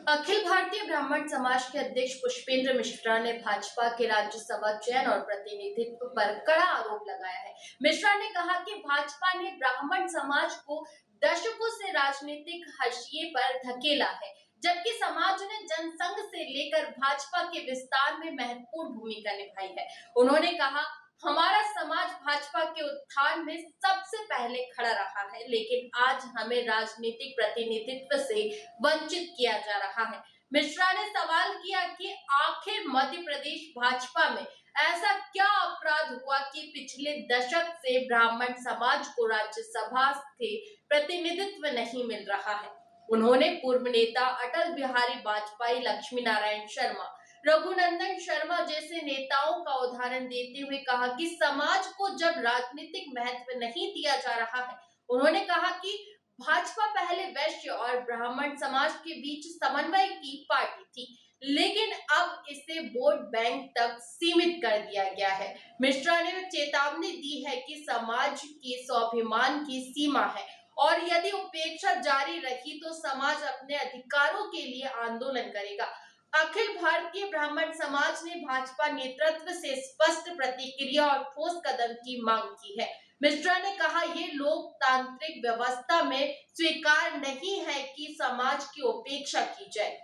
अखिल भारतीय ब्राह्मण समाज के अध्यक्ष पुष्पेंद्र मिश्रा ने भाजपा के राज्यसभा चयन और प्रतिनिधित्व पर कड़ा आरोप लगाया है। मिश्रा ने कहा कि भाजपा ने ब्राह्मण समाज को दशकों से राजनीतिक हाशिए पर धकेला है, जबकि समाज ने जनसंघ से लेकर भाजपा के विस्तार में महत्वपूर्ण भूमिका निभाई है। उन्होंने कहा, हमारा समाज भाजपा के उत्थान में सबसे पहले खड़ा रहा है, लेकिन आज हमें राजनीतिक प्रतिनिधित्व से वंचित किया जा रहा है। मिश्रा ने सवाल किया कि आखिर मध्य प्रदेश भाजपा में ऐसा क्या अपराध हुआ कि पिछले दशक से ब्राह्मण समाज को राज्यसभा से प्रतिनिधित्व नहीं मिल रहा है। उन्होंने पूर्व नेता अटल बिहारी वाजपेयी, लक्ष्मी नारायण शर्मा, रघुनंदन शर्मा जैसे नेताओं का उदाहरण देते हुए कहा कि समाज को जब राजनीतिक महत्व नहीं दिया जा रहा है। उन्होंने कहा कि भाजपा पहले वैश्य और ब्राह्मण समाज के बीच समन्वय की पार्टी थी, लेकिन अब इसे वोट बैंक तक सीमित कर दिया गया है। मिश्रा ने चेतावनी दी है कि समाज के स्वाभिमान की सीमा है और यदि उपेक्षा जारी रही तो समाज अपने अधिकारों के लिए आंदोलन करेगा। अखिल भारतीय ब्राह्मण समाज ने भाजपा नेतृत्व से स्पष्ट प्रतिक्रिया और ठोस कदम की मांग की है। मिश्रा ने कहा, ये लोकतांत्रिक व्यवस्था में स्वीकार नहीं है कि समाज की उपेक्षा की जाए।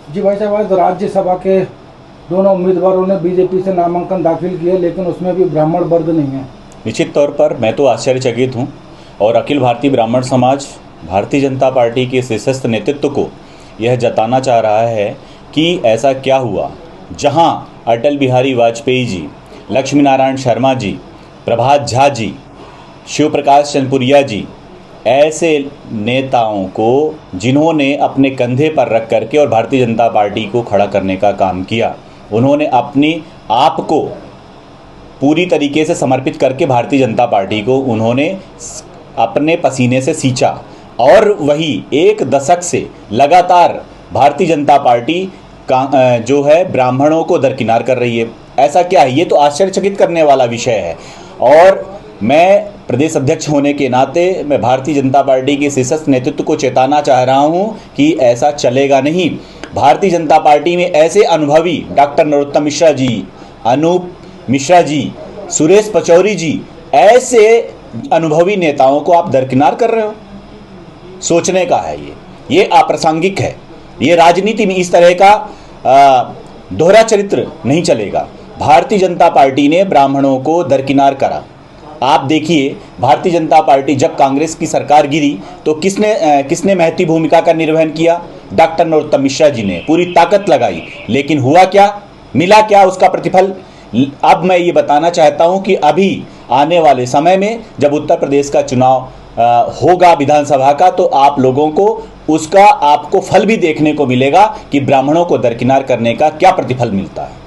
जी भाई साहब, आज राज्यसभा के दोनों उम्मीदवारों ने बीजेपी से नामांकन दाखिल किया, लेकिन उसमें भी ब्राह्मण वर्ग नहीं है। निश्चित तौर पर मैं तो आश्चर्यचकित हूँ और अखिल भारतीय ब्राह्मण समाज भारतीय जनता पार्टी के शीर्षस्थ नेतृत्व को यह जताना चाह रहा है कि ऐसा क्या हुआ जहां अटल बिहारी वाजपेयी जी, लक्ष्मी नारायण शर्मा जी, प्रभात झा जी, शिव प्रकाश चंद्रपुरिया जी ऐसे नेताओं को जिन्होंने अपने कंधे पर रख करके और भारतीय जनता पार्टी को खड़ा करने का काम किया, उन्होंने अपनी आप को पूरी तरीके से समर्पित करके भारतीय जनता पार्टी को उन्होंने अपने पसीने से सींचा और वही एक दशक से लगातार भारतीय जनता पार्टी का जो है ब्राह्मणों को दरकिनार कर रही है। ऐसा क्या है? ये तो आश्चर्यचकित करने वाला विषय है और मैं प्रदेश अध्यक्ष होने के नाते मैं भारतीय जनता पार्टी के शीर्षस्थ नेतृत्व को चेताना चाह रहा हूं कि ऐसा चलेगा नहीं। भारतीय जनता पार्टी में ऐसे अनुभवी डॉक्टर नरोत्तम मिश्रा जी, अनूप मिश्रा जी, सुरेश पचौरी जी, ऐसे अनुभवी नेताओं को आप दरकिनार कर रहे हो। सोचने का है ये अप्रासंगिक है। ये राजनीति में इस तरह का दोहरा चरित्र नहीं चलेगा। भारतीय जनता पार्टी ने ब्राह्मणों को दरकिनार करा। आप देखिए, भारतीय जनता पार्टी जब कांग्रेस की सरकार गिरी तो किसने महती भूमिका का निर्वहन किया? डॉक्टर नरोत्तम मिश्रा जी ने पूरी ताकत लगाई, लेकिन हुआ क्या, मिला क्या उसका प्रतिफल? अब मैं ये बताना चाहता हूं कि अभी आने वाले समय में जब उत्तर प्रदेश का चुनाव होगा विधानसभा का, तो आप लोगों को उसका आपको फल भी देखने को मिलेगा कि ब्राह्मणों को दरकिनार करने का क्या प्रतिफल मिलता है।